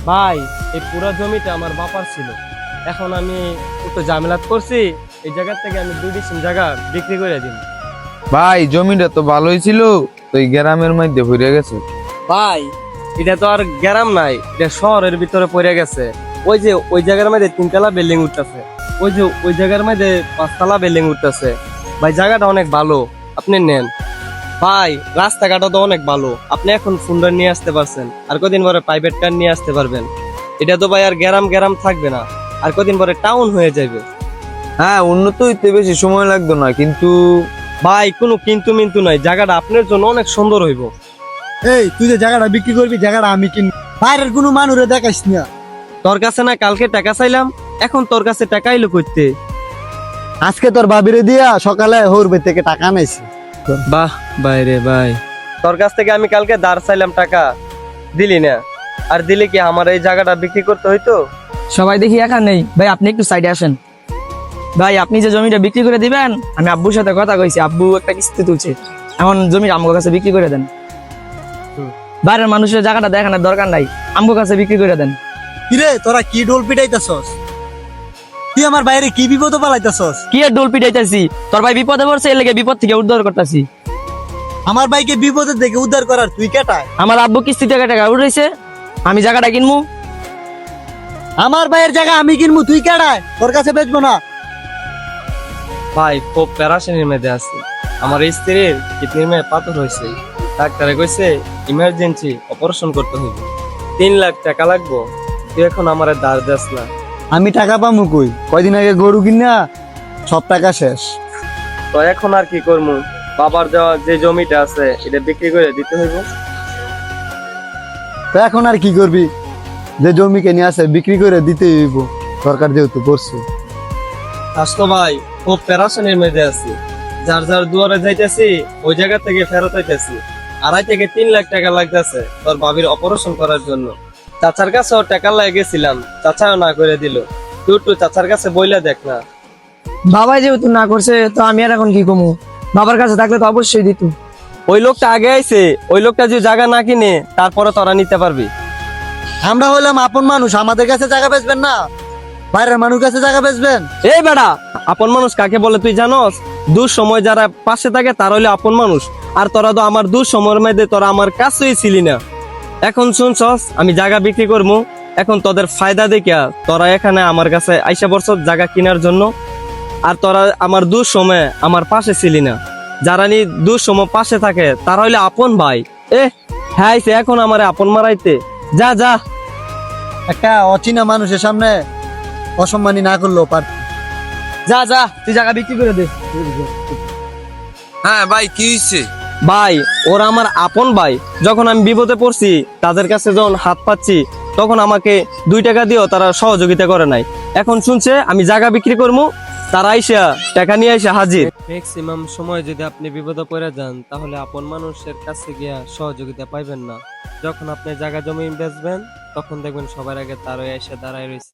ভাই, এই পুরো জমিটা আমার বাবার ছিল। এখন আমি একটু ঝামেলাত করছি, এই জায়গা থেকে আমি 2 ডিসিম জায়গা বিক্রি করে দিন। ভাই জমিটা তো ভালোই ছিল, তো এই গ্রামের মধ্যে ভরে গেছে। ভাই, এটা তো আর গ্রাম নাই, এটা শহরের ভিতরে পড়ে গেছে। ওই যে ওই জায়গার মধ্যে 3 তলা বিল্ডিং উঠতেছে, ওই যে ওই জায়গার মধ্যে 5 তলা বিল্ডিং উঠতেছে। ভাই জায়গাটা অনেক ভালো, আপনি নেন। ভাই রাস্তাঘাটও তো অনেক ভালো, আপনি এখন সুন্দর নিয়ে আসতে পারছেন, আর কদিন পরে প্রাইভেট কার নিয়ে আসতে পারবেন। এটা তো ভাই আর গ্রাম গ্রাম থাকবে না, আর কদিন পরে টাউন হয়ে যাবে। হ্যাঁ, উন্নত হইতে বেশি সময় লাগতো না, কিন্তু ভাই কোনো কিন্তু মিন্তু নাই, জায়গাটা আপনার জন্য অনেক সুন্দর হইব। এই তুই যে জায়গাটা বিক্রি করবি, জায়গাটা আমি কিনবো। বাইরের কোনো মানুষে দেখাইস না। তোর কাছে না কালকে টাকা চাইলাম, এখন তোর কাছে টাকা এলো করতে। আজকে তোর ভাবিরে দিয়া সকালে হরবে থেকে টাকা নাইছি। বাহ ভাই রে ভাই, তোর কাছ থেকে আমি কালকে ধার চাইলাম, টাকা দিলি না। আর দিলে কি আমার এই জায়গাটা বিক্রি করতে হইতো? সবাই দেখি একা নেই ভাই, আপনি একটু সাইডে আসেন। ভাই আপনি যে জমিটা বিক্রি করে দিবেন, আমি আব্বুর সাথে কথা কইছি, আব্বু একটা কিস্তি তুলছে, এখন জমিটা আমগো কাছে বিক্রি করে দেন। বাইরের মানুষের জায়গাটা দেখানোর দরকার নাই, আমগো কাছে বিক্রি করে দেন। কিরে তোরা কি ডোল পিটাইতাছস? তুই আমার বাইরে কি বিপদ পালাইতাছস? কি আর ডোল পিটাইতাছি, তোর ভাই বিপদে পড়ছে, এর লেগে বিপদ থেকে উদ্ধার করতেছি। আমার ভাইকে বিপদের থেকে উদ্ধার করার তুই কেটায়? আমার আব্বু কিস্তি টাকা টাকা উঠাইছে, আমি জায়গাটা কিনবো। আমার ভাইয়ের জায়গা আমি কিনবো, তুই কেটায়? তোর কাছে বেচবো না। ভাই খুব প্যারাশানির মধ্যে আছি, আমার স্ত্রীর কিডনির মেয়ে পাথর হয়েছে, ডাক্তারে কইছে ইমার্জেন্সি অপারেশন করতে হইবে, 3 লাখ টাকা লাগবো। তুই এখন আমার ধার দেস না। আমি টাকা পামু কই? কয়দিন আগে গরু কিনা সব টাকা শেষ। তো এখন আর কি করবো? বাবার দেওয়া যে জমিটা আছে এটা বিক্রি করে দিতে হইব। তো এখন আর কি করবি? যে জমি কিনে আছে বিক্রি করে দিতে হইব, সরকার যেহেতু করছে। আসতো ভাই, খুব প্যারাশানির মধ্যে আছি, যার যার দুয়ারে যাইতেছি ওই জায়গা থেকে ফেরত হইতেছি। 2.5 থেকে 3 লাখ টাকা লাগতেছে তোর ভাবির অপারেশন করার জন্য। চাচার কাছেও টাকা লাগে গেছিলাম, চাচাও না করে দিল। তুই একটু চাচার কাছে বইলা দেখ না। বাবাই যেহেতু না করছে, তো আমি আর এখন কি কমু? বাবার কাছে থাকলে তো অবশ্যই দিত। ওই লোকটা আগে আইছে, ওই লোকটা যে জায়গা না কিনে তারপরে তোরা নিতে পারবি। আমরা হইলাম আপন মানুষ, আমাদের কাছে জায়গা বেচবেন না, বাইরের মানুষ কাছে জায়গা বেচবেন। এই বেটা, আপন মানুষ কাকে বলে তুই জানোস? দুঃসময় যারা পাশে থাকে তার হইলে আপন মানুষ। আর তোরা তো আমার দুঃসময়ের মধ্যে তোরা আমার কাছেই ছিলি না। এখন শুনছস আমি জায়গা বিক্রি করবো, এখন তোদের ফায়দা দেখিয়া তোরা এখানে আমার কাছে আইসা পড়ছস জায়গা কেনার জন্য। আর তোরা আমার দুঃসময়ে আমার পাশে ছিলি না। যারা নি দুঃসময় পাশে থাকে তারা হইলে আপন ভাই। হ্যাঁ আইছে এখন আমার আপন মারাইতে। যা যা। একটা অচেনা মানুষের সামনে অসম্মানী না করলেও পারত। যা যা, তুই জায়গা বিক্রি করে দে। হ্যাঁ ভাই, কি হয়েছে? ভাই ওরা আমার আপন ভাই, যখন আমি বিপদে পড়ছি তাদের কাছে যখন হাত পাচ্ছি তখন আমাকে 2 টাকা দিয়েও তারা সহযোগিতা করে নাই। এখন শুনছে আমি জায়গা বিক্রি করবো, তারা আইসা টাকা নিয়ে আইসা হাজির। ম্যাক্সিমাম সময় যদি আপনি বিপদে পড়ে যান তাহলে আপন মানুষের কাছে গিয়া সহযোগিতা পাইবেন না। যখন আপনি জায়গা জমি বেচবেন তখন দেখবেন সবার আগে তারাই এসে দাঁড়ায় রয়েছে।